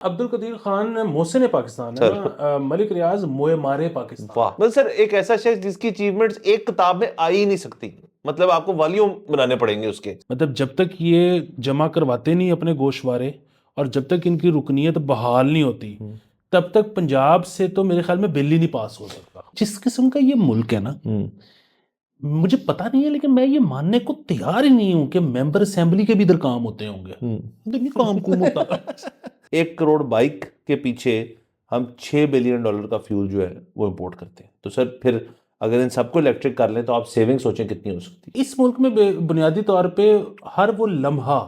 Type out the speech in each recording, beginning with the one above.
अब्दुल कदीर खान मोहसिन पाकिस्तान है सर ना, मलिक रियाज मोए मारे पाकिस्तान। वाह, मतलब सर एक ऐसा शख्स जिसकी अचीवमेंट्स एक किताब में आ ही नहीं सकती, मतलब आपको वॉल्यूम बनाने पड़ेंगे उसके। मतलब जब तक ये जमा करवाते नहीं अपने गोशवारे, और जब तक इनकी रुकनीत बहाल नहीं होती, तब तक पंजाब से तो मेरे ख्याल में बिल ही नहीं पास हो सकता। जिस किस्म का ये मुल्क है ना, मुझे पता नहीं है, लेकिन मैं ये मानने को तैयार ही नहीं हूं कि मेंबर असेंबली के भी इधर काम होते होंगे। मतलब ये काम कुम होता है। 1 करोड़ बाइक के पीछे हम $6 बिलियन का फ्यूल जो है वो इंपोर्ट करते हैं। तो सर फिर अगर इन सबको इलेक्ट्रिक कर लें तो आप सेविंग सोचें कितनी हो सकती इस मुल्क में बुनियादी तौर पे हर वो लम्हा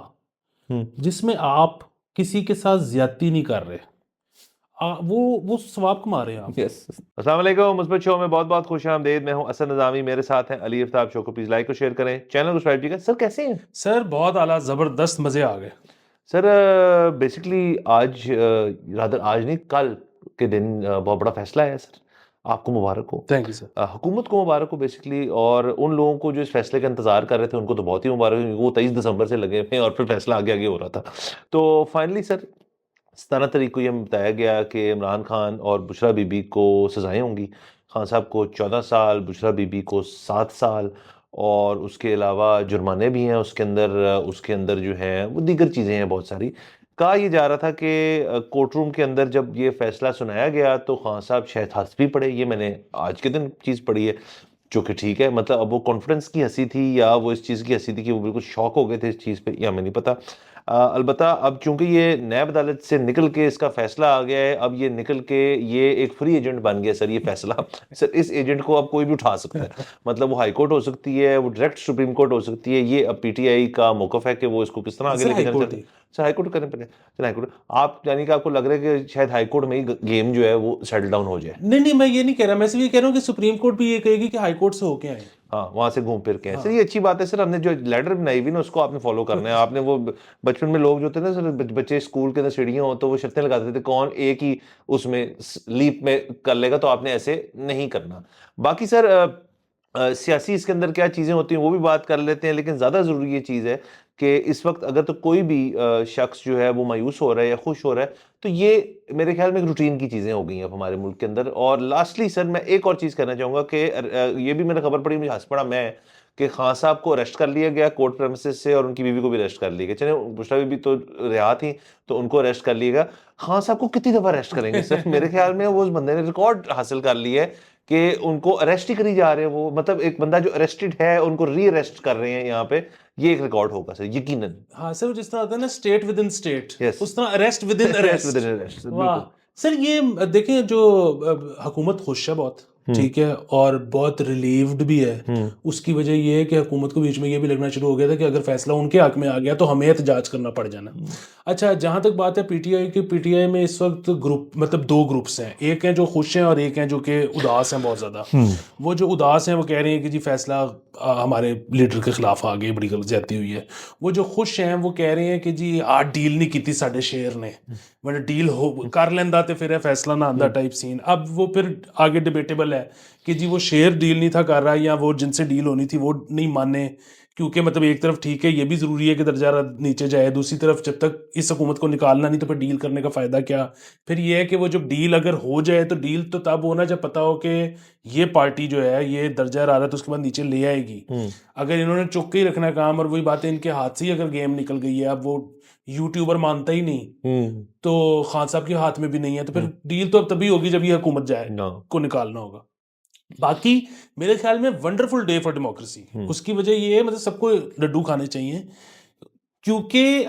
है। जिसमें आप किसी के साथ ज्यादती नहीं कर रहे, वो सवाब कमा रहे हैं आप। यस। अस्सलाम वालेकुम, मुस्बत शो में बहुत बहुत खुश आमदीद। मैं हूं असद नज़ामी, मेरे साथ हैं अली आफ्ताब। शो को प्लीज लाइक और शेयर करें, चैनल को सब्सक्राइब कीजिएगा। सर कैसे हैं? सर बहुत आला, जबरदस्त मजे आ गए। सर बेसिकली आज रादर आज नहीं, कल के दिन बहुत बड़ा फैसला है सर। आपको मुबारक हो। Thank you sir. हुकूमत को मुबारक हो बेसिकली, और उन लोगों को जो इस फैसले का इंतजार कर रहे थे उनको तो बहुत ही मुबारक हो। वो 23 दिसंबर से लगे हुए हैं और फिर फैसला आगे आगे हो रहा था। तो फाइनली सर 17 तारीख को ये हमें बताया गया कि इमरान खान और बुशरा बीबी को सजाएं होंगी। खान साहब को 14 साल, बुशरा बीबी को 7 साल, और उसके अलावा जुर्माने भी हैं उसके अंदर जो है वो दीगर चीज़ें हैं बहुत सारी। कहा ये जा रहा था कि कोर्ट रूम के अंदर जब ये फैसला सुनाया गया तो खान साहब शायद हंस भी पड़े। ये मैंने आज के दिन चीज़ पढ़ी है, जो कि ठीक है। मतलब अब वो कॉन्फिडेंस की हंसी थी या वो इस चीज़ की हंसी थी कि वो बिल्कुल शॉक हो गए थे इस चीज़ पे, या हमें नहीं पता। अलबत्ता अब चूंकि ये नैब अदालत से निकल के इसका फैसला आ गया है, अब ये निकल के ये एक फ्री एजेंट बन गया सर ये फैसला। सर इस एजेंट को अब कोई भी उठा सकता है। मतलब वो हाई कोर्ट हो सकती है, वो डायरेक्ट सुप्रीम कोर्ट हो सकती है। ये अब पीटीआई का मौकफ है कि वो इसको किस तरह आगे सर लेके हाई जाना कोर्ट चाहते हैं। ही। सर हाई कोर्ट करने पड़े। सर हाई कोर्ट आप यानी कि आपको लग रहा है कि शायद हाई कोर्ट में ही गेम जो है वो सेटल डाउन हो जाए। नहीं नहीं, मैं ये नहीं कह रहा, मैं सिर्फ ये कह रहा हूँ कि सुप्रीम कोर्ट भी ये कहेगी कि हाई कोर्ट से होके आए। हाँ, वहां से घूम फिर के हैं। सर हाँ। ये अच्छी बात है सर। हमने जो लैडर बनाई हुई ना उसको आपने फॉलो करना है। आपने वो बचपन में लोग जो थे ना सर, बच्चे स्कूल के अंदर सीढ़ियां हो तो वो शर्तें लगाते थे कौन एक ही उसमें लीप में कर लेगा, तो आपने ऐसे नहीं करना। बाकी सर सियासी इसके अंदर क्या चीजें होती हैं वो भी बात कर लेते हैं, लेकिन ज्यादा जरूरी ये चीज है कि इस वक्त अगर तो कोई भी शख्स जो है वो मायूस हो रहा है या खुश हो रहा है, तो ये मेरे ख्याल में एक रूटीन की चीजें हो गई हैं अब हमारे मुल्क के अंदर। और लास्टली सर मैं एक और चीज कहना चाहूंगा कि ये भी मैंने खबर पड़ी, मुझे हंस पड़ा मैं, कि खान साहब को अरेस्ट कर लिया गया कोर्ट प्रेमिसेस से, और उनकी बीवी को भी अरेस्ट कर लिया गया। चले बुशरा बीबी तो रिहा थी, तो उनको अरेस्ट कर लिया गया। खान साहब को कितनी दफा अरेस्ट करेंगे सर? मेरे ख्याल में वो उस बंदे ने रिकॉर्ड हासिल कर लिया है कि उनको अरेस्ट ही करी जा रहे हैं। वो मतलब एक बंदा जो अरेस्टेड है उनको री अरेस्ट कर रहे हैं यहाँ पे। ये एक रिकॉर्ड होगा सर यकीनन। हाँ सर, जिस तरह होता है ना state with in state, yes. उस तरह arrest with in arrest with arrest. In arrest वाह। बिल्कुल। सर ये देखें, जो हुकूमत खुश है बहुत, ठीक है, और बहुत रिलीव्ड भी है। उसकी वजह ये है कि हुकूमत को बीच में ये भी लगना शुरू हो गया था कि अगर फैसला उनके हक में आ गया तो हमें एहतजाज करना पड़ जाना। अच्छा, जहां तक बात है पीटीआई की, पीटीआई में इस वक्त ग्रुप, मतलब दो ग्रुप्स हैं, एक हैं जो खुश हैं और एक हैं जो कि उदास हैं बहुत ज़्यादा। वो जो उदास हैं वो कह रहे हैं कि जी फैसला हमारे लीडर के खिलाफ आ गई, बड़ी गलत ज्यादती हुई है। वो जो खुश हैं वो कह रहे हैं कि जी आज डील नहीं की साडे शेर ने, मतलब डील हो कर लेंदा तो फिर फैसला ना आंदा टाइप सीन। अब वो फिर आगे डिबेटेबल है कि जी वो शेर डील नहीं था कर रहा, या वो जिनसे डील होनी थी वो नहीं माने। क्योंकि मतलब एक तरफ ठीक है, ये भी ज़रूरी है कि दर्जा नीचे जाए, दूसरी तरफ जब तक इस हुकूमत को निकालना नहीं तो फिर डील करने का फ़ायदा क्या। फिर ये है कि वो जब डील अगर हो जाए तो डील तो तब होना जब पता हो कि ये पार्टी जो है ये दर्जा रहा तो उसके बाद नीचे ले आएगी। अगर इन्होंने चुप के ही रखना काम, और वही बातें इनके हाथ से ही अगर गेम निकल गई है, अब वो यूट्यूबर मानता ही नहीं, तो खान साहब के हाथ में भी नहीं है, तो फिर डील तो अब तभी होगी जब ये हुकूमत जाए को निकालना होगा। बाकी मेरे ख्याल में वंडरफुल डे फॉर डेमोक्रेसी। उसकी वजह ये है, मतलब सबको लड्डू खाने चाहिए, क्योंकि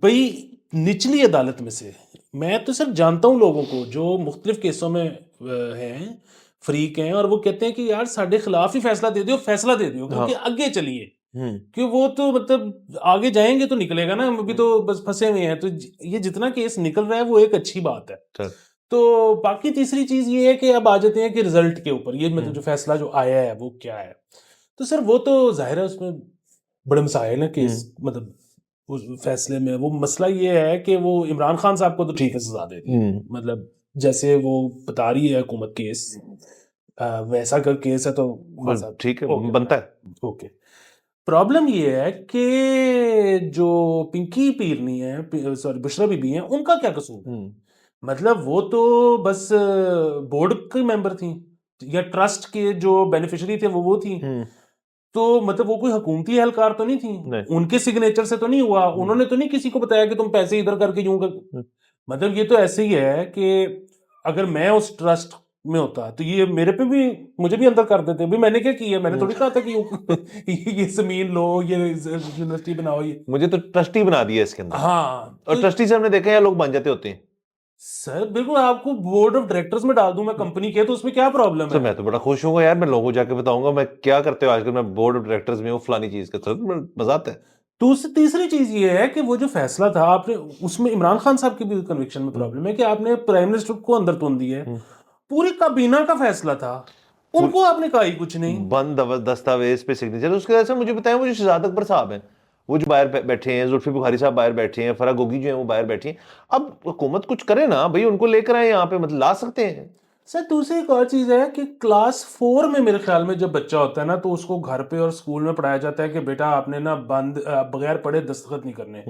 भाई निचली अदालत में से, मैं तो सर जानता हूँ लोगों को जो मुख्तलिफ केसों में हैं, फरीक हैं, और वो कहते हैं कि यार साढ़े खिलाफ ही फैसला दे दियो, फैसला दे दियो, क्योंकि आगे चलिए। कि वो तो मतलब आगे जाएंगे तो निकलेगा ना, अभी तो बस फंसे हुए हैं। तो ये जितना केस निकल रहा है वो एक अच्छी बात है। तो बाकी तीसरी चीज ये है कि अब आ जाते हैं कि रिजल्ट के ऊपर, ये मतलब जो फैसला जो आया है वो क्या है। तो सर वो तो जाहिर है उसमें बड़े मसाइल है केस, मतलब उस फैसले में वो मसला ये है कि वो इमरान खान साहब को तो ठीक है सजा दे दी, मतलब जैसे वो बता रही है हुकूमत केस, वैसा अगर केस है तो खान साहब ठीक है, ओके बनता है। ओके। प्रॉब्लम ये है कि जो पिंकी पीरनी है, सॉरी बुशरा बीबी हैं, उनका क्या कसूर है? मतलब वो तो बस बोर्ड की मेंबर थी या ट्रस्ट के जो बेनिफिशियरी थे वो थी। तो मतलब वो कोई हुकूमती एहलकार तो नहीं थी, उनके सिग्नेचर से तो नहीं हुआ, उन्होंने तो नहीं किसी को बताया कि तुम पैसे इधर करके यूं कर। मतलब ये तो ऐसे ही है कि अगर मैं उस ट्रस्ट में होता तो ये मेरे पे भी, मुझे भी अंदर कर देते। भाई मैंने क्या किया, मैंने थोड़ी कहा था कि ये जमीन लो, ये यूनिवर्सिटी बनाओ, ये मुझे तो ट्रस्टी बना दिया इसके अंदर। हाँ, और ट्रस्टी से हमने देखा है लोग बन जाते होते हैं। सर बिल्कुल, आपको बोर्ड ऑफ डायरेक्टर्स में डाल दूं मैं कंपनी के, तो उसमें क्या प्रॉब्लम सर है? मैं तो बड़ा खुश हूँ यार, मैं लोगों को जाके बताऊंगा मैं क्या करते हो आजकल, मैं बोर्ड ऑफ डायरेक्टर्स में हूँ फलानी चीज का। सर मजा आता है। तीसरी चीज ये है कि वो जो फैसला था आपने, उसमें इमरान खान साहब की भी कन्विक्शन में प्रॉब्लम है कि आपने प्राइम मिनिस्टर को अंदर तुन दी है। पूरी काबीना का फैसला था, उनको आपने कहा ही कुछ नहीं। बंद दस्तावेज पे सिग्नेचर। उसके वजह से मुझे बताया, वो जो शहजाद अकबर साहब हैं, वो जो बाहर बैठे हैं, जुल्फी बुखारी साहब बाहर बैठे हैं, फराह गोगी जो है वो बाहर बैठी हैं। अब हुकूमत कुछ करे ना भाई, उनको लेकर आए यहाँ पे, मतलब ला सकते हैं। सर दूसरी एक और चीज है कि क्लास 4 में मेरे ख्याल में जब बच्चा होता है ना, तो उसको घर पे और स्कूल में पढ़ाया जाता है कि बेटा आपने ना बगैर पढ़े दस्तखत नहीं करने।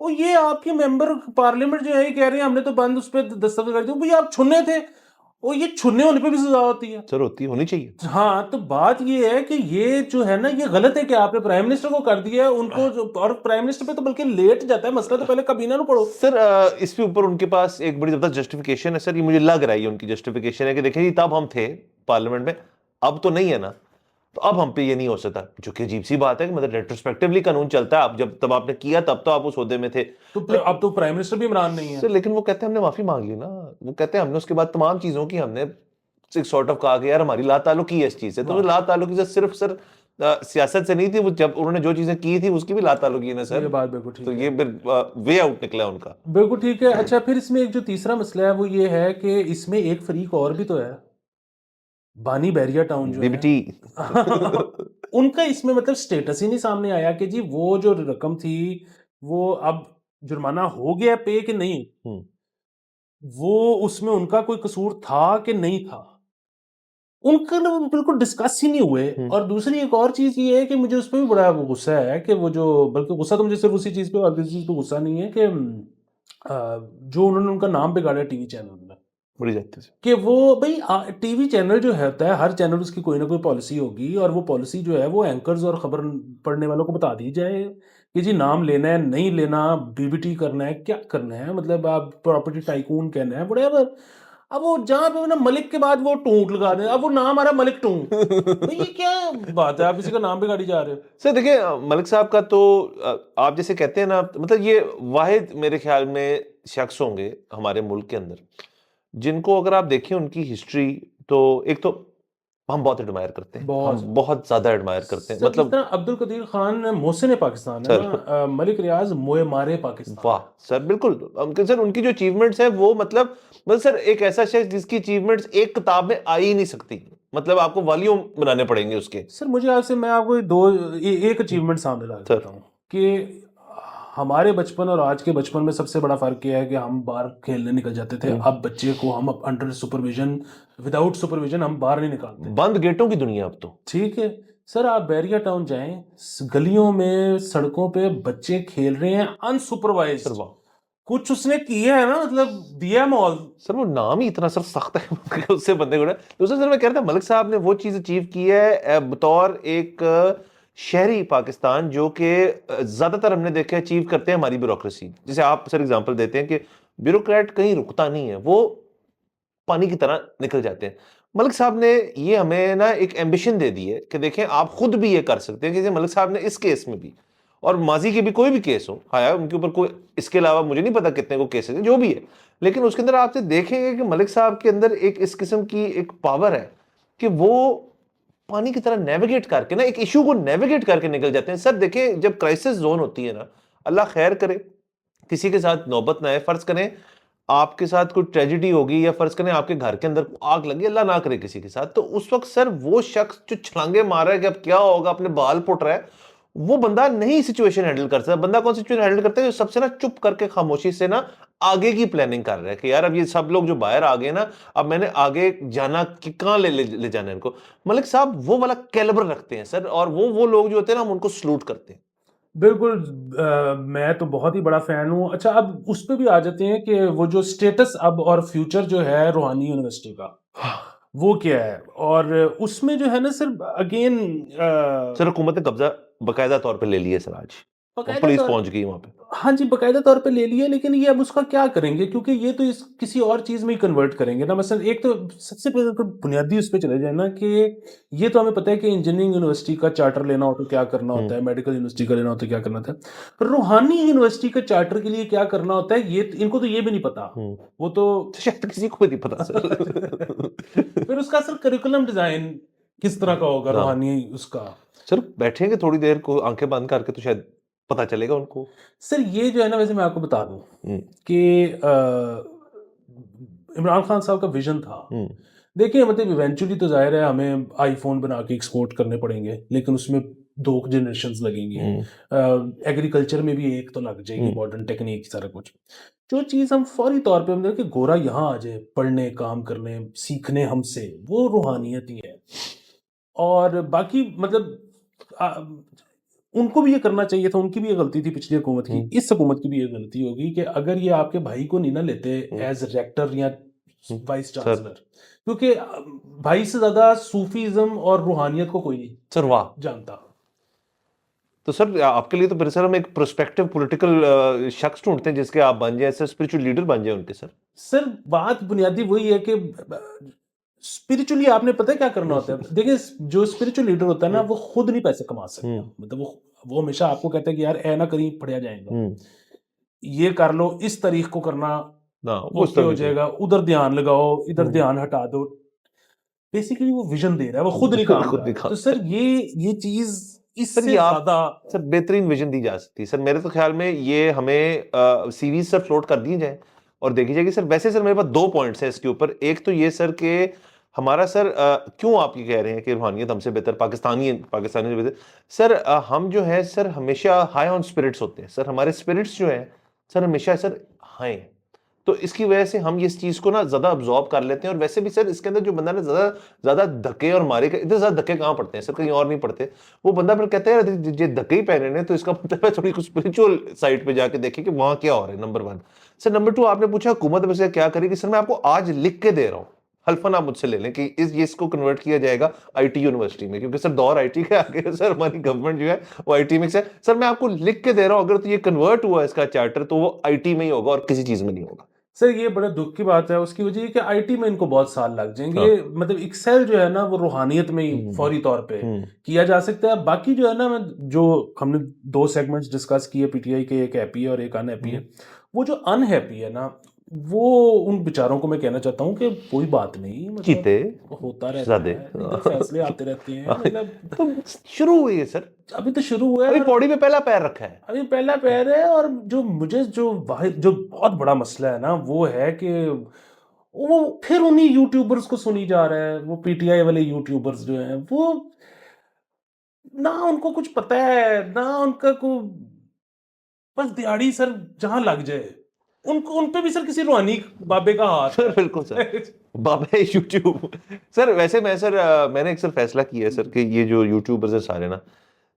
और ये आपके मेंबर पार्लियामेंट जो है ये कह रहे हैं हमने तो बंद उस पर दस्तखत कर दिए। भाई आप छुन्ने थे, और ये छुन्ने होने पे भी सजा होती है। सर होती होनी चाहिए। हाँ, तो बात ये है कि ये जो है ना, ये गलत है कि आपने प्राइम मिनिस्टर को कर दिया है उनको, और प्राइम मिनिस्टर पे तो बल्कि लेट जाता है मसला, तो पहले काबीना में पढ़ो। सर इस पे ऊपर उनके पास एक बड़ी जबरदस्त जस्टिफिकेशन है सर, ये मुझे लग रहा है, ये उनकी जस्टिफिकेशन है कि देखिए जी तब हम थे पार्लियामेंट में, अब तो नहीं है ना, तो अब हम पे ये नहीं हो सकता। जो कि अजीब सी बात है कि मतलब रेट्रोस्पेक्टिवली कानून चलता है। आप जब तब आपने किया तब तो आप उस ओहदे में थे, तो अब तो प्राइम मिनिस्टर भी इमरान नहीं है सर। लेकिन वो कहते हैं हमने माफी मांग ली ना, वो कहते हैं हमने उसके बाद तमाम चीजों की हमने एक सॉर्ट ऑफ कहा कि यार हमारी ला ताल्लुकी है इस चीज से। तो ला ताल्लुकी से सिर्फ सर सियासत से नहीं थी, वो जब उन्होंने जो चीजें की थी उसकी भी ला ताल्लुकी है ना सर। ये बात बिल्कुल ठीक तो है, ये वे आउट निकला उनका। बिल्कुल ठीक है। अच्छा, फिर इसमें एक जो तीसरा मसला है वो ये है कि इसमें एक फरीक और भी तो है, बानी बैरिया टाउन जो है बीबीटी उनका इसमें मतलब स्टेटस ही नहीं सामने आया कि जी वो जो रकम थी वो अब जुर्माना हो गया पे कि नहीं, वो उसमें उनका कोई कसूर था कि नहीं था, उनका ना बिल्कुल डिस्कस ही नहीं हुए। और दूसरी एक और चीज ये है कि मुझे उस पर भी बड़ा गुस्सा है कि वो जो, बल्कि गुस्सा तो मुझे सिर्फ उसी चीज पे और किसी चीज पे गुस्सा नहीं है कि जो उन्होंने उनका नाम बिगाड़ा टीवी चैनल में, बड़ी जाती है कि वो भाई टीवी चैनल जो है होता है, हर चैनल उसकी कोई ना कोई पॉलिसी होगी, और वो पॉलिसी जो है वो एंकर्स और खबर पढ़ने वालों को बता दी जाए कि जी नाम लेना है नहीं लेना, बीबीटी करना है क्या करना है, मतलब आप प्रॉपर्टी टाइकून कहना है बड़े। अब वो जहाँ पे ना मलिक के बाद वो टूंट लगा दे, अब वो नाम आ रहा है मलिक टूंट। भाई ये क्या बात है, आप इसी का नाम बिगाड़ी जा रहे हो। सर देखिए मलिक साहब का तो आप जैसे कहते हैं ना, मतलब ये वाहिद मेरे ख्याल में शख्स होंगे हमारे मुल्क के अंदर जिनको अगर आप देखें उनकी हिस्ट्री, तो एक तो हम बहुत एडमायर करते हैं, हम बहुत ज्यादा एडमायर करते हैं। मतलब अब्दुल कदीर खान मोहसिन पाकिस्तान है ना, मलिक रियाज मोए मारे पाकिस्तान। वाह सर, बिल्कुल सर उनकी जो अचीवमेंट्स है वो मतलब सर एक ऐसा शख्स जिसकी अचीवमेंट्स एक किताब में आ ही नहीं सकती, मतलब आपको वॉल्यूम बनाने पड़ेंगे उसके। सर मुझे आपसे, मैं आपको एक अचीवमेंट सामने ला देता हूँ कि हमारे बचपन और आज के बचपन में सबसे बड़ा फर्क यह है कि हम बाहर खेलने निकल जाते थे, अब बच्चे को हम अंडर सुपरविजन, विदाउट सुपरविजन हम बाहर नहीं निकालते, बंद गेटों की दुनिया अब तो। ठीक है सर, आप बैरिया टाउन जाएं, गलियों में सड़कों पे बच्चे खेल रहे हैं अनसुपरवाइज्ड, कुछ उसने किया है ना, मतलब दिया मॉल। सर वो नाम ही इतना सर सख्त है उससे बंदे को। दूसरा सर मैं कह रहा था मलिक साहब ने वो चीज अचीव की है बतौर एक शहरी पाकिस्तान, जो कि ज्यादातर हमने देखा अचीव करते हैं हमारी ब्यूरोक्रेसी। जैसे आप सर एग्जांपल देते हैं कि ब्यूरोक्रेट कहीं रुकता नहीं है, वो पानी की तरह निकल जाते हैं। मलिक साहब ने ये हमें ना एक एम्बिशन दे दी है कि देखें आप खुद भी ये कर सकते हैं। जैसे मलिक साहब ने इस केस में भी, और माजी के भी कोई भी केस हो आया उनके ऊपर, कोई इसके अलावा मुझे नहीं पता कितने को केसेस हैं जो भी है, लेकिन उसके अंदर आपसे देखेंगे कि मलिक साहब के अंदर एक इस किस्म की एक पावर है कि वो पानी की तरह नेविगेट करके ना एक इशू को नेविगेट करके निकल जाते हैं। सर देखें जब क्राइसिस जोन होती है ना, अल्लाह खैर करे किसी के साथ नौबत ना आए, फर्ज करें आपके साथ कोई ट्रेजेडी होगी या फर्ज करें आपके घर के अंदर आग लगी, अल्लाह ना करे किसी के साथ, तो उस वक्त सर वो शख्स जो छलांगे मार रहा है कि अब क्या होगा, अपने बाल पुट रहा है, वो बंदा नहीं सिचुएशन हैंडल कर सकता। बंदा कौन सिचुएशन हैंडल करता है, जो सबसे ना चुप करके खामोशी से ना आगे की प्लानिंग कर रहा है कि यार अब ये सब लोग जो बाहर आ गए ना, अब मैंने आगे जाना कि कहाँ ले जाना है इनको। मलिक साहब वो वाला कैलिबर रखते हैं सर, और वो लोग जो होते हैं ना, हम उनको सलूट करते हैं। बिल्कुल। मैं तो बहुत ही बड़ा फैन हूँ। अच्छा, अब उस पे भी आ जाते हैं कि वो जो स्टेटस अब और फ्यूचर जो है रूहानी यूनिवर्सिटी का, वो क्या है? और उसमें जो है ना सर, अगेन सर हुकूमत ने कब्जा बाकायदा तौर पे ले लिया सर आज, और बकायदा पुलिस तौर, पहुंच गई वहां पे। हाँ जी, बकायदा तौर पे ले लिया, लेकिन ये अब उसका क्या करेंगे? क्योंकि ये तो इस किसी और चीज में ही कन्वर्ट करेंगे ना। मसलन एक तो सबसे पहले तो बुनियादी उस पर चले जाए ना कि ये तो हमें पता है कि इंजीनियरिंग यूनिवर्सिटी का चार्टर लेना हो तो क्या करना होता है, मेडिकल यूनिवर्सिटी का लेना हो तो क्या करना होता है, पर रूहानी यूनिवर्सिटी का चार्टर के लिए क्या करना होता है, ये इनको तो ये भी नहीं पता। वो तो तो शायद किसी को भी नहीं पता सर। फिर उसका सर करिकुलम डिजाइन किस तरह का होगा हाँ रूहानी उसका? सर, बैठेंगे थोड़ी देर को आंखें बंद करके तो शायद पता चलेगा उनको। सर ये जो है ना, वैसे मैं आपको बता दूं हम्म, कि इमरान खान साहब का विजन था। हम्म, देखिए मतलब इवेंचुअली तो जाहिर है हमें आईफोन बना के एक्सपोर्ट करने पड़ेंगे, लेकिन उसमें 2 जनरेशन्स लगेंगी। एग्रीकल्चर में भी एक तो लग जाएगी, मॉडर्न टेक्निक सारा कुछ। जो चीज़ हम फौरी तौर पे हम कि गोरा यहाँ आ जाए पढ़ने, काम करने, सीखने हमसे, वो रूहानियत ही है। और बाकी मतलब आ, उनको भी ये करना चाहिए था। उनकी भी ये गलती थी पिछली हुकूमत की, इस हुकूमत की भी ये गलती होगी कि अगर ये आपके भाई को नहीं ना लेते एज रेक्टर या वाइस सर चांसलर, क्योंकि भाई से ज्यादा सूफीज्म और रूहानियत को कोई नहीं सर वाह। जानता। तो सर आपके लिए तो फिर सर हम एक प्रोस्पेक्टिव पॉलिटिकल शख्स ढूंढते हैं जिसके आप बन जाए सर, स्पिरिचुअल लीडर बन जाए उनके सर। सर बात बुनियादी वही है कि स्पिरिचुअली आपने पता है क्या करना होता है। देखिए जो स्पिरिचुअल लीडर होता है ना, वो खुद नहीं पैसे कमा सकता। मतलब वो हमेशा आपको कहता है कि यार ऐ ना कहीं पढ़िया जाएगा, ये कर लो, इस तारीख को करना, ना वो इस ओके तरह हो की चीज। जाएगा, उधर ध्यान लगाओ, इधर ध्यान हटा दो। बेसिकली वो विजन दे रहा है, वो खुद नहीं काम खुद कर नहीं रहा। तो खाता सर है। ये चीज सर ये इससे आप ज्यादा सर बेहतरीन विजन दी जा सकती है सर, मेरे तो ख्याल में ये हमें सीरीज सर फ्लोट कर दी जाए और देखी जाएगी सर। वैसे सर मेरे पास 2 पॉइंट्स हैं इसके ऊपर। एक तो ये सर कि हमारा सर क्यों आप ये कह रहे हैं कि रूहानियत हमसे बेहतर, पाकिस्तानी पाकिस्तानी से बेहतर सर, हम जो है सर हमेशा हाई ऑन स्पिरिट्स होते हैं सर। हमारे स्पिरिट्स जो है सर हमेशा सर हाई हैं। तो इसकी वजह से हम इस चीज को ना ज्यादा अब्जॉर्ब कर लेते हैं। और वैसे भी सर इसके अंदर जो बंदा ने ज्यादा ज्यादा धक्के और मारे, इतने ज्यादा धक्के कहाँ पड़ते हैं सर, कहीं और नहीं पड़ते। वो बंदा फिर कहता है यार ये धक्के ही पहने ने, तो इसका मतलब है थोड़ी कुछ स्पिरिचुअल साइड पे जाके देखें कि वहां क्या हो रहा है। Number 1 sir. नंबर 2 आपने पूछा हुकूमत वैसे क्या करेगी। सर मैं आपको आज लिख के दे रहा हूँ, हल्फन आप मुझसे ले लें कि इसको कन्वर्ट किया जाएगा आईटी यूनिवर्सिटी में, क्योंकि सर दौर आईटी के आगे है सर। हमारी गवर्नमेंट जो है वो आईटी में है सर। मैं आपको लिख के दे रहा हूं, अगर तो ये कन्वर्ट हुआ इसका चार्टर तो वो आईटी में ही होगा और किसी चीज में नहीं होगा। सर ये बड़ा दुख की बात है। उसकी वजह ये कि आईटी में इनको बहुत साल लग हाँ। जाएंगे। मतलब एक्सेल जो है ना, वो रूहानियत में ही फौरी तौर पे किया जा सकता है। बाकी जो है ना, जो हमने 2 सेगमेंट्स डिस्कस किए पीटीआई के, एक हैप्पी है और एक अनहैप्पी है। वो जो अनहैप्पी है ना, वो उन बेचारों को मैं कहना चाहता हूँ कि कोई बात नहीं, चीते मतलब होता रहता शहजादे। है, इधर फैसले आते रहते हैं। मतलब तो शुरू हुई है सर, अभी तो शुरू हुआ है। अभी और पौड़ी में पहला पैर रखा है। अभी पहला पैर है। और जो मुझे जो वाहिद जो बहुत बड़ा मसला है ना, वो है कि वो फिर उन्हीं यूट्यूबर्स को सुनी जा रहा है। वो पीटीआई वाले यूट्यूबर्स जो हैं, वो ना उनको कुछ पता है ना उनका को, बस दिहाड़ी सर जहां लग जाए उनको, उन पे भी सर किसी रूहानी बाबे का हाथ सर है। बिल्कुल सर, बाबा यूट्यूब। सर वैसे मैं सर मैंने एक सर फैसला किया है सर कि ये जो यूट्यूबर्स है सारे ना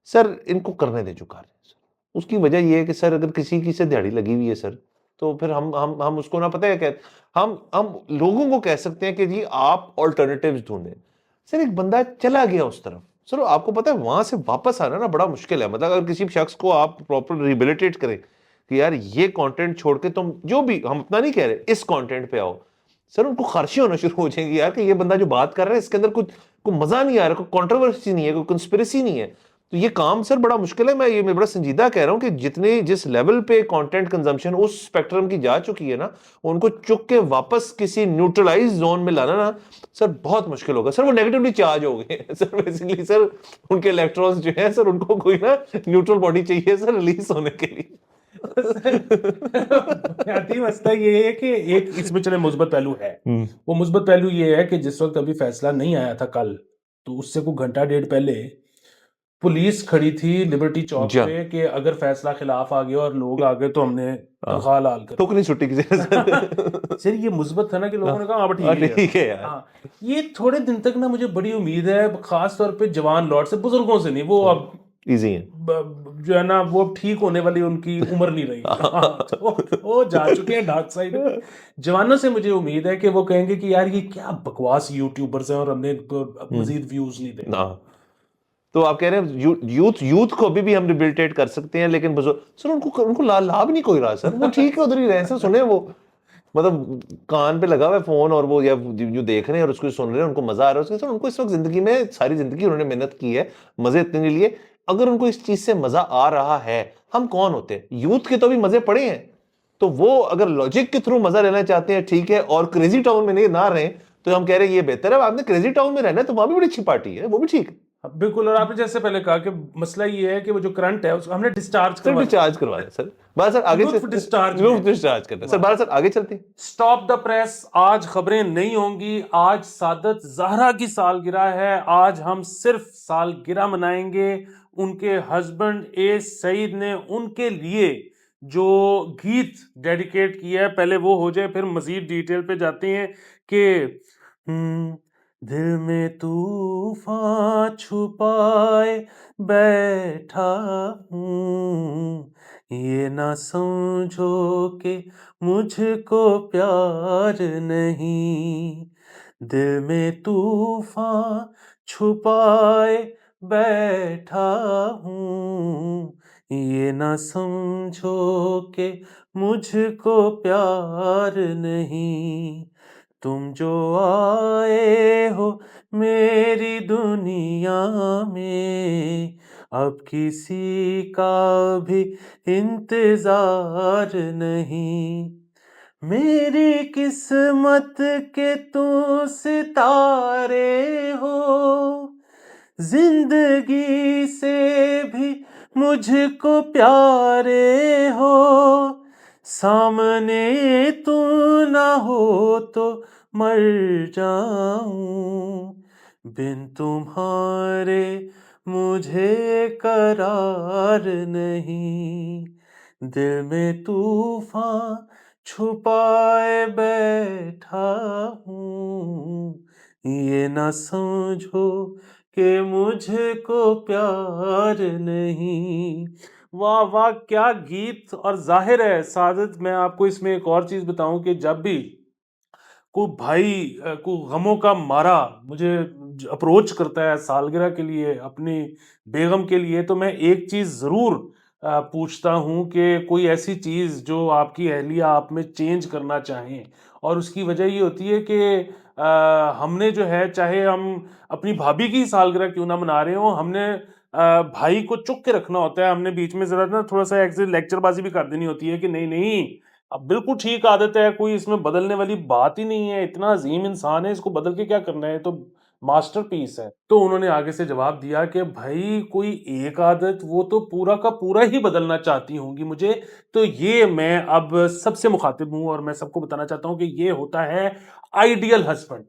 सर, इनको करने दे जो कार्य सर। उसकी वजह ये है कि सर अगर किसी की से दिहाड़ी लगी हुई है सर, तो फिर हम उसको ना, पता है क्या, हम लोगों को कह सकते हैं कि जी आप ऑल्टरनेटिव्स ढूंढें। सर एक बंदा चला गया उस तरफ सर, आपको पता है वहां से वापस आना ना बड़ा मुश्किल है। मतलब अगर किसी शख्स को आप प्रॉपर रिहेबिलिटेट करें कि यार ये कंटेंट छोड़ के तुम जो भी, हम अपना नहीं कह रहे, इस कंटेंट पे आओ, सर उनको खारशी होना शुरू हो जाएंगी यार कि ये बंदा जो बात कर रहा है इसके अंदर कुछ कोई मजा नहीं आ रहा, कोई कंट्रोवर्सी नहीं है, कोई कंस्पिरेसी नहीं है। तो ये काम सर बड़ा मुश्किल है। मैं बड़ा संजीदा कह रहा हूं कि जिस लेवल पे कंटेंट कंजम्पशन उस स्पेक्ट्रम की जा चुकी है ना, उनको चुक के वापस किसी न्यूट्रलाइज जोन में लाना ना सर बहुत मुश्किल होगा सर। वो नेगेटिवली चार्ज हो गए सर बेसिकली सर, उनके इलेक्ट्रॉन्स जो है सर, उनको कोई ना न्यूट्रल बॉडी चाहिए सर रिलीज होने के लिए। बुनियादी मसला ये है कि एक इसमें चले मुस्बत पहलू है। वो मुस्बत पहलू ये है कि जिस वक्त अभी फैसला नहीं आया था कल, तो उससे कुछ घंटा डेढ़ पहले पुलिस खड़ी थी लिबर्टी चौक जी हाँ। पे कि अगर फैसला खिलाफ आ गया और लोग आ गए तो हमने तनख्वाह लाल कर तो नहीं छुट्टी किसी ने सर ये मुस्बत था ना कि लोगों ने कहा हाँ ठीक है यार। ठीक है यार। हाँ, ये थोड़े दिन तक ना मुझे बड़ी उम्मीद है, खास तौर पे जवान लॉर्ड से, बुजुर्गों से नहीं, वो अब इजी है। जो है ना वो अब ठीक होने वाली उनकी उम्र नहीं रही। हाँ, तो वो जा चुके हैं डार्क साइड। जवानों से मुझे उम्मीद है कि वो कहेंगे कि यार ये क्या बकवास यूट्यूबर्स हैं और हमने मजीद व्यूज नहीं देना। हाँ, तो आप कह रहे हैं यूथ को अभी भी हम रिबिलिटेट कर सकते हैं, लेकिन बुजुर्ग सर उनको लाभ नहीं कोई रहा सर, वो ठीक है उधर ही रहे सर, सुने वो मतलब कान पे लगा हुआ है फोन और वो या जो देख रहे हैं और उसको सुन रहे हैं, उनको मजा आ रहा है उसके सर। उनको इस वक्त जिंदगी में सारी जिंदगी उन्होंने मेहनत की है मजे इतने के लिए, अगर उनको इस चीज से मजा आ रहा है, हम कौन होते हैं? यूथ के तो भी मजे पड़े हैं, तो वो अगर लॉजिक के थ्रू मजा लेना चाहते हैं ठीक है, और क्रेजी टाउन में नहीं ना रहे, तो हम कह रहे हैं ये बेहतर है। आपने क्रेजी टाउन में रहना है तो वहां भी बड़ी अच्छी पार्टी है, वो भी ठीक है। हाँ, बिल्कुल। और आपने जैसे पहले कहा कि मसला ये है कि वो जो करंट है उसको हमने डिस्चार्ज सर करवा डिस्चार्ज करवा दें सर, बात सर आगे लुत्फ डिस्चार्ज लुत्फ में। डिस्चार्ज करना है सर, बात सर आगे चलते हैं। स्टॉप द प्रेस, आज खबरें नहीं होंगी। आज सादत ज़हरा की सालगिरह है। आज हम सिर्फ सालगिरह मनाएंगे। उनके हस्बैंड ए सईद ने उनके लिए जो गीत डेडिकेट किया है, पहले वो हो जाए फिर मजीद डिटेल पे जाते हैं कि दिल में तूफान छुपाए बैठा हूँ, ये ना समझो कि मुझको प्यार नहीं, दिल में तूफान छुपाए बैठा हूँ, ये ना समझो कि मुझको प्यार नहीं, तुम जो आए हो मेरी दुनिया में, अब किसी का भी इंतजार नहीं, मेरी किस्मत के तुम सितारे हो, जिंदगी से भी मुझको प्यारे हो, सामने तू ना हो तो मर जाऊं, बिन तुम्हारे मुझे करार नहीं, दिल में तूफान छुपाए बैठा हूँ, ये ना समझो कि मुझको प्यार नहीं। वाह वाह, क्या गीत। और जाहिर है सादत, मैं आपको इसमें एक और चीज बताऊं कि जब भी कोई भाई को गमों का मारा मुझे अप्रोच करता है सालगिरह के लिए, अपनी बेगम के लिए, तो मैं एक चीज़ ज़रूर पूछता हूँ कि कोई ऐसी चीज़ जो आपकी अहलिया आप में चेंज करना चाहें। और उसकी वजह ये होती है कि हमने जो है, चाहे हम अपनी भाभी की सालगिरह क्यों ना मना रहे हो, हमने भाई को चुप के रखना होता है। हमने बीच में ज़रा ना थोड़ा सा लेक्चरबाजी भी कर देनी होती है कि नहीं नहीं, अब बिल्कुल ठीक आदत है, कोई इसमें बदलने वाली बात ही नहीं है, इतना अजीम इंसान है, इसको बदल के क्या करना है, तो मास्टरपीस है। तो उन्होंने आगे से जवाब दिया कि भाई कोई एक आदत वो तो पूरा का पूरा ही बदलना चाहती होंगी मुझे, तो ये मैं अब सबसे मुखातिब हूं और मैं सबको बताना चाहता हूं कि ये होता है आइडियल हस्बैंड,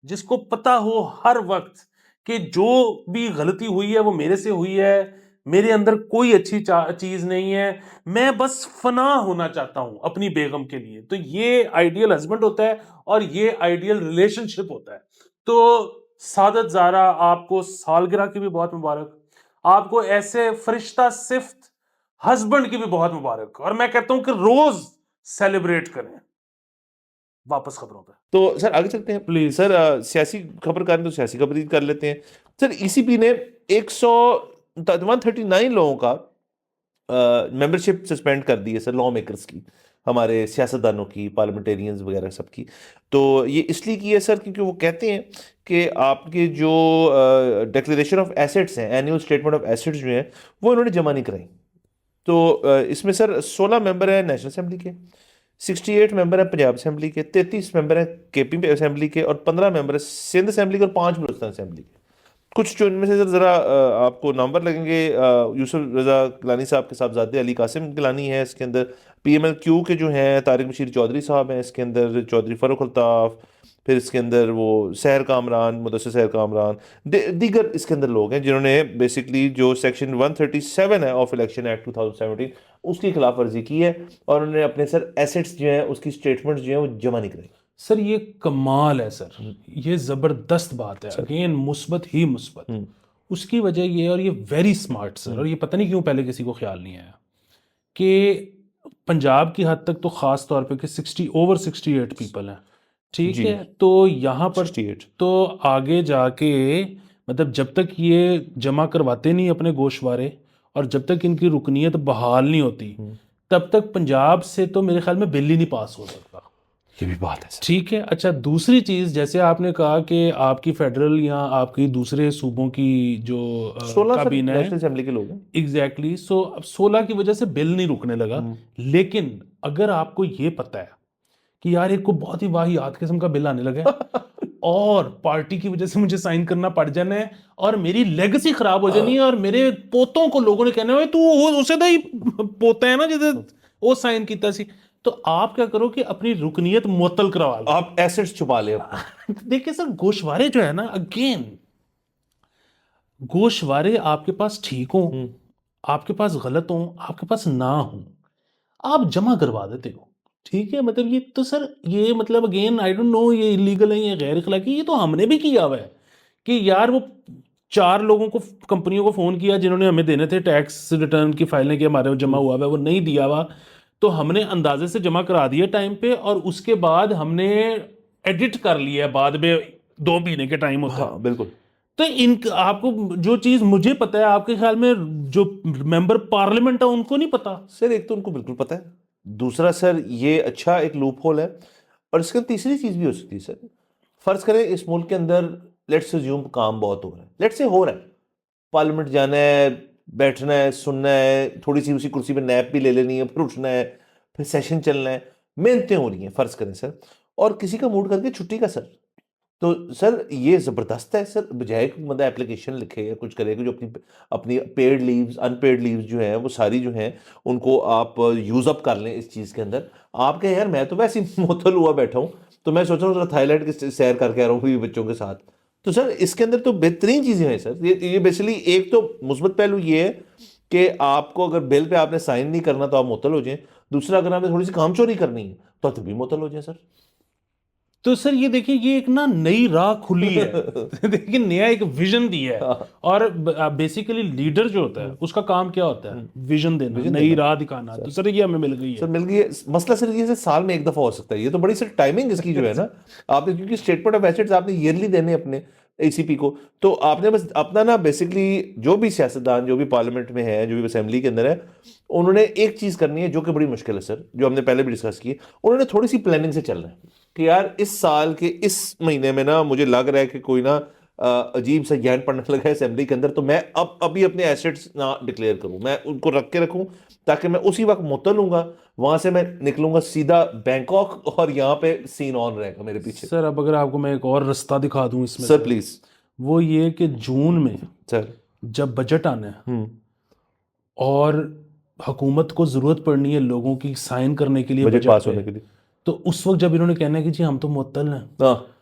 जिसको पता हो हर वक्त कि जो भी गलती हुई है वो मेरे से हुई है, मेरे अंदर कोई अच्छी चीज नहीं है, मैं बस फना होना चाहता हूं अपनी बेगम के लिए। तो ये आइडियल हस्बैंड होता है और ये आइडियल रिलेशनशिप होता है। तो सादत ज़ारा, आपको सालगिरह की भी बहुत मुबारक, आपको ऐसे फरिश्ता सिफ्त हस्बैंड की भी बहुत मुबारक, और मैं कहता हूं कि रोज सेलिब्रेट करें। वापस खबरों पे तो सर आगे चलते हैं प्लीज। सर। सियासी खबर करें तो सियासी खबर ही कर लेते हैं सर। ईसीपी ने 139 लोगों का मेंबरशिप सस्पेंड कर दी है सर, लॉ मेकर्स की, हमारे सियासतदानों की, पार्लियामेंटेरियंस वगैरह सबकी। तो ये इसलिए की है सर क्योंकि वो कहते हैं कि आपके जो डिक्लेरेशन ऑफ एसेट्स हैं, एनुअल स्टेटमेंट ऑफ एसेट्स जो हैं, वो इन्होंने जमा नहीं कराई। तो इसमें सर 16 मेंबर हैं नेशनल असेंबली के, 68 मेंबर हैं पंजाब असेंबली के, 33 मेंबर हैं केपी असेंबली के, और 15 मेंबर हैं सिंध असेंबली के, और 5 बलूचिस्तान असेंबली के। कुछ जो इनमें से ज़रा आपको नंबर लगेंगे, यूसुफ रज़ा गिलानी साहब के साहबजादे अली कासिम गिलानी है इसके अंदर, PMLQ के जो हैं तारिक बशीर चौधरी साहब हैं इसके अंदर, चौधरी फ़र्रुख अल्ताफ़, फिर इसके अंदर वो सहर कामरान, मुदस्सिर सहर कामरान, दीगर इसके अंदर लोग हैं जिन्होंने बेसिकली जो सेक्शन 137 है ऑफ इलेक्शन एक्ट 2017 उसकी खिलाफ वर्जी की है, और उन्होंने अपने सर एसेट्स जो हैं उसकी स्टेटमेंट्स जो हैं वो जमा नहीं कराई। सर ये कमाल है सर, ये जबरदस्त बात है, अगेन मुस्बत ही मुस्बत। उसकी वजह ये है, और ये वेरी स्मार्ट सर, और ये पता नहीं क्यों पहले किसी को ख्याल नहीं आया कि पंजाब की हद तक तो खास तौर पे कि 68 पीपल हैं, ठीक जी। है, तो यहाँ पर 68। तो आगे जाके मतलब जब तक ये जमा करवाते नहीं अपने गोशवारे, और जब तक इनकी रुकनीत बहाल नहीं होती, तब तक पंजाब से तो मेरे ख्याल में बिल ही नहीं पास हो सकता। ये भी बात है सर। ठीक है, अच्छा दूसरी चीज़, जैसे आपने कहा कि आपकी फेडरल या आपकी दूसरे सूबों की जो 16 सर काबीना है, नेशनल असेंबली के लोग हैं। एग्जैक्टली, सो अब 16 की वजह से बिल नहीं रुकने लगा। लेकिन अगर आपको ये पता है कि यार एक को बहुत ही वाहियात किस्म का बिल आने लगा है और पार्टी की वजह से मुझे साइन करना पड़ जाना है और मेरी लेगेसी खराब हो जानी है, और मेरे पोतों को लोगों ने कहना है तू उसे तो ही पोता है ना जिसे वो साइन किया सी, तो आप क्या करो कि अपनी रुकनीत मुअत्तल करवा लो, आप एसेट्स छुपा ले अपने। देखिए सर गोशवारे जो है ना, अगेन गोशवारे आपके पास ठीक हो, आपके पास गलत हो, आपके पास ना हो, आप जमा करवा देते हो, ठीक है, मतलब ये तो सर ये मतलब अगेन आई डोंट नो ये इलीगल है, ये गैर इखलाकी, ये तो हमने भी किया हुआ है कि यार वो 4 लोगों को कंपनियों को फ़ोन किया जिन्होंने हमें देने थे टैक्स रिटर्न की फाइलें कि हमारे वो जमा हुआ है, वो नहीं दिया हुआ, तो हमने अंदाजे से जमा करा दिया टाइम पे, और उसके बाद हमने एडिट कर लिया है बाद में 2 महीने के टाइम होता है। हाँ बिल्कुल। तो इन आपको जो चीज़ मुझे पता है, आपके ख्याल में जो मेंबर पार्लियामेंट है उनको नहीं पता? सर एक तो उनको बिल्कुल पता है, दूसरा सर ये अच्छा एक लूप होल है, और इसके तीसरी चीज भी हो सकती है सर। फर्ज करें इस मुल्क के अंदर लेट्स अज्यूम काम बहुत हो रहा है, लेट्स से हो रहा है, पार्लियामेंट जाना है, बैठना है, सुनना है, थोड़ी सी उसी कुर्सी पे नैप भी ले लेनी है, फिर उठना है, फिर सेशन चलना है, मेहनतें हो रही हैं फर्ज करें सर, और किसी का मूड करके छुट्टी का सर, तो सर ये जबरदस्त है सर, बजाय कि मतलब एप्लीकेशन लिखे या कुछ करे कि जो अपनी अपनी पेड लीव्स अनपेड लीव्स जो हैं वो सारी जो हैं उनको आप यूज अप कर लें इस चीज़ के अंदर। आप कहें यार मैं तो वैसे ही मुअत्तल हुआ बैठा हूँ, तो मैं सोच रहा हूँ जरा थाईलैंड की सैर करके आ रहा हूँ बच्चों के साथ, तो सर इसके अंदर तो बेहतरीन चीज़ें हैं सर। ये बेसिकली एक तो मुस्बत पहलू ये है कि आपको अगर बिल पे आपने साइन नहीं करना तो आप मुअत्तल हो जाएं, दूसरा अगर आपने थोड़ी सी काम चोरी करनी है तो आप भी मुअत्तल हो जाए सर। तो सर ये देखिए ये एक ना नई राह खुली है देखिए नया एक विजन दिया है, और बेसिकली लीडर जो होता है उसका काम क्या होता है? विजन देना, नई राह दिखाना, तो सर ये हमें मिल गई सर है। मिल गई है। मसला सिर्फ ये साल में एक दफा हो सकता है, ये तो बड़ी सर टाइमिंग इसकी जो है ना, आपने क्योंकि स्टेटमेंट ऑफ एसेट्स आपने ईयरली देने अपने एसीपी को, तो आपने बस अपना ना बेसिकली जो भी सियासतदान जो भी पार्लियामेंट में है जो भी असेंबली के अंदर है, उन्होंने एक चीज करनी है जो कि बड़ी मुश्किल है सर, जो हमने पहले भी डिस्कस की, उन्होंने थोड़ी सी प्लानिंग से चलना है कि यार इस साल के इस महीने में ना मुझे लग रहा है कि कोई ना अजीब सा ज्ञान पढ़ने लगा है असेंबली के अंदर, तो मैं अब अभी अपने एसेट्स ना डिक्लेयर करूं, मैं उनको रख के रखूं ताकि मैं उसी वक्त मुअत्तल हूंगा, वहां से मैं निकलूंगा सीधा बैंकॉक और यहाँ पे सीन ऑन रहेगा मेरे पीछे। सर अब अगर आपको मैं एक और रास्ता दिखा दूं इसमें सर से, प्लीज। वो ये कि जून में सर जब बजट आना है और हुकूमत को जरूरत पड़नी है लोगों की साइन करने के लिए बजट बजट पास पे, होने के लिए, तो उस वक्त जब इन्होंने कहना है कि जी हम तो मुअत्तल हैं, हाँ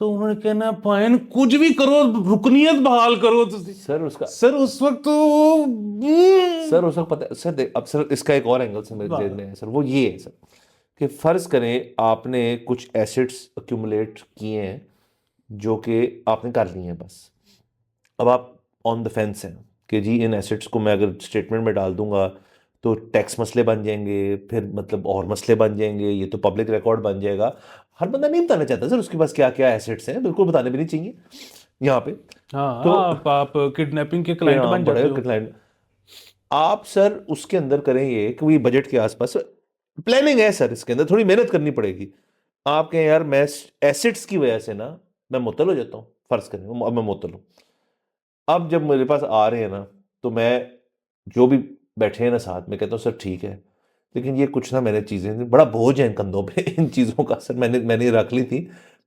तो उन्होंने कहना फाइन कुछ भी करो, रुकनीत बहाल करो तुसी। सर उसका सर उस वक्त तो सर उसका पता है सर, अब सर इसका एक और एंगल से मेरे जेब में है सर, वो ये है सर कि फर्ज करें आपने कुछ एसेट्स अक्यूमुलेट किए हैं जो कि आपने कर लिए हैं बस, अब आप ऑन द फेंस हैं कि जी इन एसेट्स को मैं अगर स्टेटमेंट में डाल दूंगा तो टैक्स मसले बन जाएंगे, फिर मतलब और मसले बन जाएंगे, ये तो पब्लिक रिकॉर्ड बन जाएगा, हर बंदा नहीं बताना चाहता सर उसके पास क्या क्या एसेट्स हैं, बिल्कुल बताने भी नहीं चाहिए यहाँ पे। हाँ तो आप किडनैपिंग के क्लाइंट बन जाते बड़े हो। क्लाइंट आप सर उसके अंदर करें ये कि वही बजट के आसपास प्लानिंग है सर, इसके अंदर थोड़ी मेहनत करनी पड़ेगी। आप कहें यार मैं एसेट्स की वजह से ना मैं मुअत्तल हो जाता हूँ, फर्ज करें अब मैं मुअत्तल हूँ, अब जब मेरे पास आ रहे हैं ना तो मैं जो भी बैठे हैं ना साथ में कहता हूँ सर ठीक है, लेकिन ये कुछ ना मैंने चीज़ें बड़ा बोझ है इन कंधों पे इन चीज़ों का सर, मैंने रख ली थी,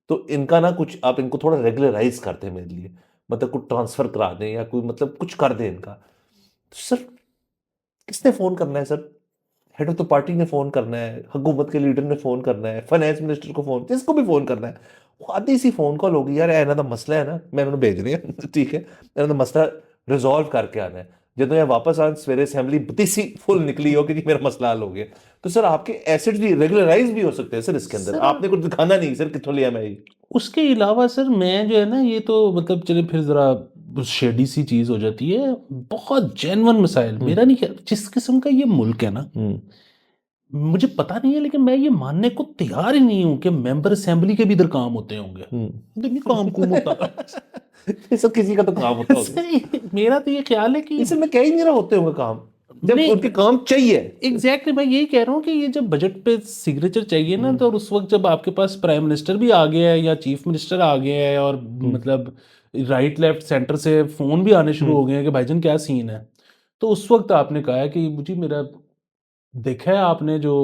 तो इनका ना कुछ आप इनको थोड़ा रेगुलराइज करते हैं मेरे लिए, मतलब कुछ ट्रांसफर करा दें या कोई मतलब कुछ कर दें इनका। तो सर किसने फ़ोन करना है sir? Head of the party ने फ़ोन करना है, हुकूमत के लीडर ने फ़ोन करना है, फाइनेंस मिनिस्टर को फ़ोन, जिसको भी फ़ोन करना है, आधी सी फोन कॉल होगी, यार ਇਹਨਾਂ ਦਾ ਮਸਲਾ ਹੈ ਨਾ, ਮੈਂ ਉਹਨੂੰ ਭੇਜ ਰਹੀ ਹਾਂ ਠੀਕ ਹੈ, ਇਹਨਾਂ ਦਾ ਮਸਲਾ ਰਿਜ਼ੋल्व ਕਰਕੇ ਆना है। ਜਦੋਂ ਇਹ ਵਾਪਸ ਆਣ ਸਵੇਰੇ ਅਸੈਂਬਲੀ ਬਤੀਸੀ फुल निकली हो कि जी मेरा मसला हल हो गया, तो सर आपके एसेट्स भी रेगुलराइज भी हो सकते हैं सर इसके अंदर, आपने कुछ दिखाना नहीं सर कितों लिया मैं ये। उसके अलावा सर मैं जो है ना, ये तो मतलब चले फिर ज़रा शेडी सी चीज़ हो जाती है, बहुत जेन्युइन मसाइल। मेरा नहीं ख्याल, जिस किस्म का ये मुल्क है ना, मुझे पता नहीं है, लेकिन मैं ये मानने को तैयार ही नहीं हूं कि मेंबर असेंबली के भी इधर काम होते होंगे। तो नहीं काम कुम होता ये सब किसी का तो काम होता होगा। सर, मेरा तो ये ख्याल है कि इसे मैं कह ही नहीं रहा होते होंगे काम, जब नहीं, उनके काम चाहिए। एग्जैक्टली मैं यही कह रहा हूँ कि ये जब बजट पे सिग्नेचर चाहिए ना, तो उस वक्त जब आपके पास प्राइम मिनिस्टर भी आ गया है या चीफ मिनिस्टर आ गया है, और मतलब राइट लेफ्ट सेंटर से फोन भी आने शुरू हो गए हैं कि भाईजान क्या सीन है, तो उस वक्त आपने कहा है कि मुझे मेरा देखा है आपने जो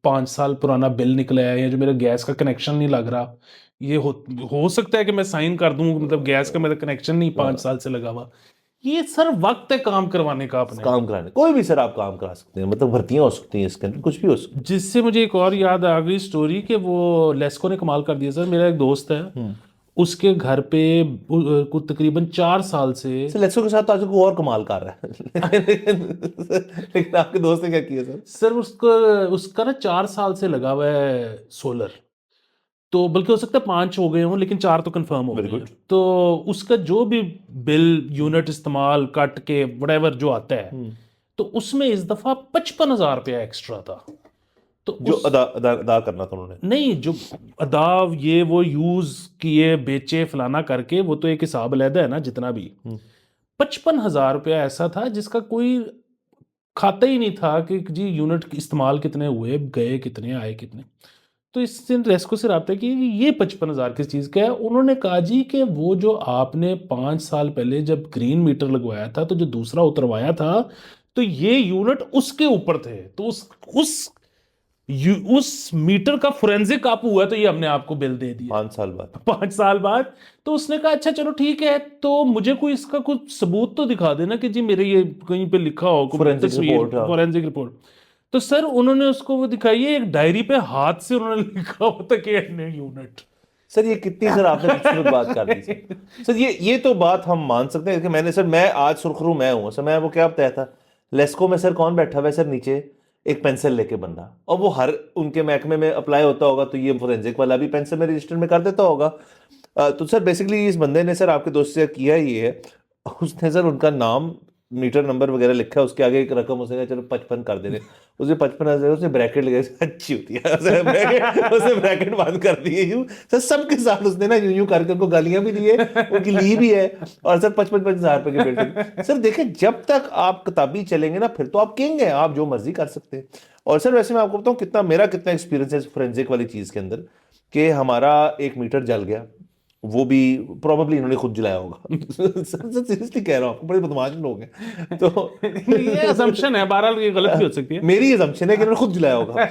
5 साल पुराना बिल निकला है, या जो मेरा गैस का कनेक्शन नहीं लग रहा, ये हो सकता है कि मैं साइन कर दूं, मतलब गैस का मेरा कनेक्शन नहीं 5 साल से लगा हुआ। ये सर वक्त है काम करवाने का, अपने काम कराने कोई भी सर आप काम करा सकते हैं, मतलब भर्तियां हो सकती हैं इसके अंदर, कुछ भी हो सकता है। जिससे मुझे एक और याद आ गई स्टोरी कि वो लेस्को ने कमाल कर दिया सर। मेरा एक दोस्त है, उसके घर पे कुछ तकरीबन 4 साल से लेट्सो के साथ तो आज को और कमाल कर रहा है लेकिन आपके दोस्त ने क्या किया सर? उसका ना 4 साल से लगा हुआ है सोलर, तो बल्कि हो सकता है 5 हो गए हों, लेकिन 4 तो कंफर्म हो गए। तो उसका जो भी बिल यूनिट इस्तेमाल कट के व्हाटएवर जो आता है, तो उसमें इस दफा 55,000 रुपया एक्स्ट्रा था। तो जो अदा करना था उन्होंने, नहीं, जो अदा ये वो यूज किए बेचे फलाना करके, वो तो एक हिसाब अलहदा है ना जितना भी। 55,000 रुपया ऐसा था जिसका कोई खाता ही नहीं था कि जी यूनिट इस्तेमाल कितने हुए, गए कितने, आए कितने। तो इस दिन रेस्को से रब्ता कि ये 55,000 किस चीज़ का है। उन्होंने कहा जी कि वो जो आपने 5 साल पहले जब ग्रीन मीटर लगवाया था, तो जो दूसरा उतरवाया था, तो ये यूनिट उसके ऊपर थे, तो उस मीटर का फोरेंसिक आप हुआ, तो ये हमने आपको बिल दे दिया 5 साल बाद। 5 साल बाद। तो उसने कहा अच्छा चलो ठीक है, तो मुझे कोई इसका कुछ सबूत तो दिखा देना कि जी मेरे ये कहीं पे लिखा हो, फोरेंसिक रिपोर्ट। तो सर उन्होंने उसको वो दिखाई है, एक डायरी पे हाथ से उन्होंने लिखा हुआ था कि यूनिट। सर ये कितनी सर आपने खूबसूरत बात कर दी सर। ये तो बात हम मान सकते हैं कि मैंने सर, मैं आज सुरखरू मैं हूँ सर, मैं वो क्या बताया था लेस्को में सर, कौन बैठा हुआ है सर नीचे, एक पेंसिल लेके बंदा, और वो हर उनके महकमे में अप्लाई होता होगा, तो ये फोरेंसिक वाला भी पेंसिल में रजिस्टर में कर देता होगा। तो सर बेसिकली इस बंदे ने सर आपके दोस्त से किया ये है, उसने सर उनका नाम मीटर नंबर वगैरह लिखा है, उसके आगे एक रकम, उसने चलो 55 कर दे रहे, उसने 55,000 उसने ब्रैकेट लगा, अच्छी होती है उसने ब्रैकेट बंद कर दिए यूं सर सबके साथ। उसने ना यूं करके उनको गालियां भी दी है, उनकी ली भी है, और सर 55,000 रुपए की बिल्डिंग। सर देखें, जब तक आप किताबी चलेंगे ना, फिर तो आप किंग हैं, आप जो मर्जी कर सकते हैं। और सर वैसे मैं आपको बताऊं कितना एक्सपीरियंस है फोरेंसिक वाली चीज के अंदर, कि हमारा एक मीटर जल गया, वो भी प्रॉब्ली इन्होंने खुद जलाया होगा सर सीरियसली कह रहा हूँ, आपको बड़े बदमाश लोग हैं। तो ये असम्पशन है, बहरहाल ये गलत भी हो सकती है, मेरी असम्पशन है कि इन्होंने खुद जलाया होगा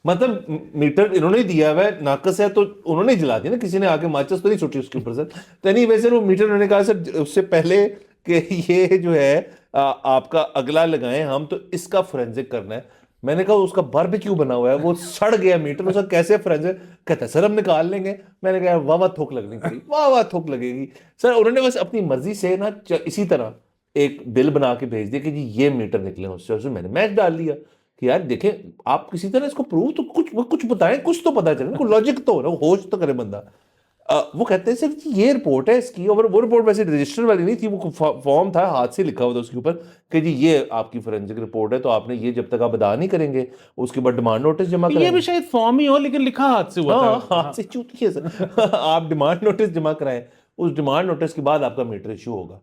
मतलब मीटर इन्होंने दिया हुआ है, नाकस है तो उन्होंने जला दिया ना, किसी ने आके माचिस तो नहीं छुट्टी उसके ऊपर सर। तो नहीं वैसे वो मीटर उन्होंने कहा सर उससे पहले कि ये जो है आपका अगला लगाएं हम, तो इसका फोरेंसिक करना है। मैंने कहा उसका बारबेक्यू बना हुआ है, वो सड़ गया मीटर, उसका कैसे फोरेंसिक? कहता है सर हम निकाल लेंगे। मैंने कहा वाह वाह थोक लगनी पड़ी, वाह वाह थोक लगेगी सर। उन्होंने बस अपनी मर्जी से ना इसी तरह एक बिल बना के भेज दिया कि जी ये मीटर निकले उससे मैंने मैच डाल दिया कि यार देखें आप किसी तरह इसको प्रूव तो कुछ बताएं, कुछ तो पता चले, कुछ लॉजिक तो हो ना, होश तो करे बंदा। वो कहते हैं सर ये रिपोर्ट है इसकी, और वो रिपोर्ट वैसे रजिस्टर वाली नहीं थी, वो फॉर्म था, हाथ से लिखा हुआ था उसके ऊपर कि जी ये आपकी फोरेंसिक रिपोर्ट है, तो आपने ये जब तक आप अदा नहीं करेंगे उसके बाद डिमांड नोटिस जमा कराएं। ये भी शायद फॉर्म ही हो, लेकिन लिखा हाथ से हुआ था। हाथ से चूती है सर आप डिमांड नोटिस जमा कराएं, उस डिमांड नोटिस के बाद आपका मीटर इशू होगा।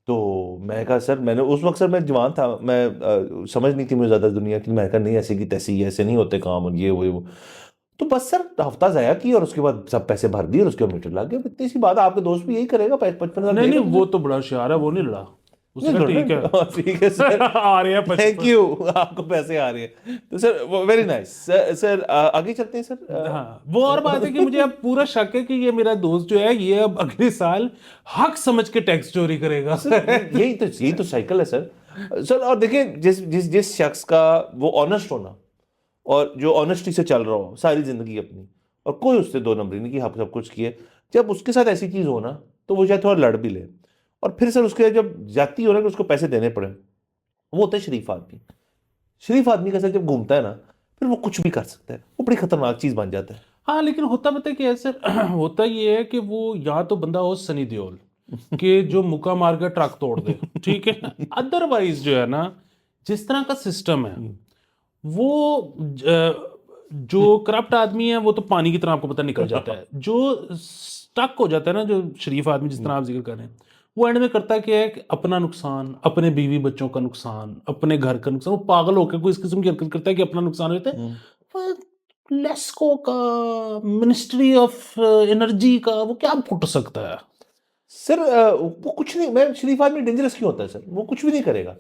तो मैं कहा सर, मैंने उस वक्त सर मैं जवान था, मैं समझ नहीं थी मुझे ज़्यादा दुनिया की, मैं कहा नहीं ऐसे की तैसी, ऐसे नहीं होते काम, और ये वो। तो बस सर हफ्ता ज़ाया की और उसके बाद सब पैसे भर दिए और उसके बाद मीटर लग गया। इतनी सी बात, आपके दोस्त भी यही करेगा, 55,000 नहीं वो तो बड़ा होशियार है, वो नहीं लड़ा, उसका ठीक है सर आ रहे हैं, थैंक यू, आपको पैसे आ रहे हैं। तो सर वेरी नाइस सर, आगे चलते हैं सर। हाँ, वो और बात है कि मुझे अब पूरा शक है कि ये मेरा दोस्त जो है, ये अब अगले साल हक समझ के टैक्स चोरी करेगा यही तो साइकिल है सर। और देखिए जिस शख्स का वो ऑनेस्ट होना और जो ऑनेस्टी से चल रहा हो सारी जिंदगी अपनी, और कोई उससे दो नंबरी नहीं कि हाँ सब कुछ किए। जब उसके साथ ऐसी चीज़ हो ना तो वो चाहे थोड़ा लड़ भी ले, और फिर सर उसके जब जाती हो ना कि उसको पैसे देने पड़े, वो होता है शरीफ आदमी। शरीफ आदमी का सर जब घूमता है ना फिर वो कुछ भी कर सकता है, वो बड़ी खतरनाक चीज़ बन जाता है। हाँ लेकिन होता पता है क्या है सर होता ये है कि वो या तो बंदा हो सनी देओल कि जो मुक्का मार के ट्रक तोड़ दे, ठीक है, अदरवाइज जो है ना जिस तरह का सिस्टम है वो जो करप्ट आदमी है वो तो पानी की तरह आपको पता निकल जाता है, जो स्टक हो जाता है ना, जो शरीफ आदमी जिस तरह आप जिक्र कर रहे हैं, वो एंड में करता क्या है कि अपना नुकसान, अपने बीवी बच्चों का नुकसान, अपने घर का नुकसान, वो पागल होकर कोई इस किस्म की हरकत करता है कि अपना नुकसान हो जाता है। लेस्को का, मिनिस्ट्री ऑफ एनर्जी का वो क्या फुट सकता है सर वो कुछ नहीं, मैं शरीफ आदमी डेंजरस क्यों होता है सर, वो कुछ भी नहीं करेगा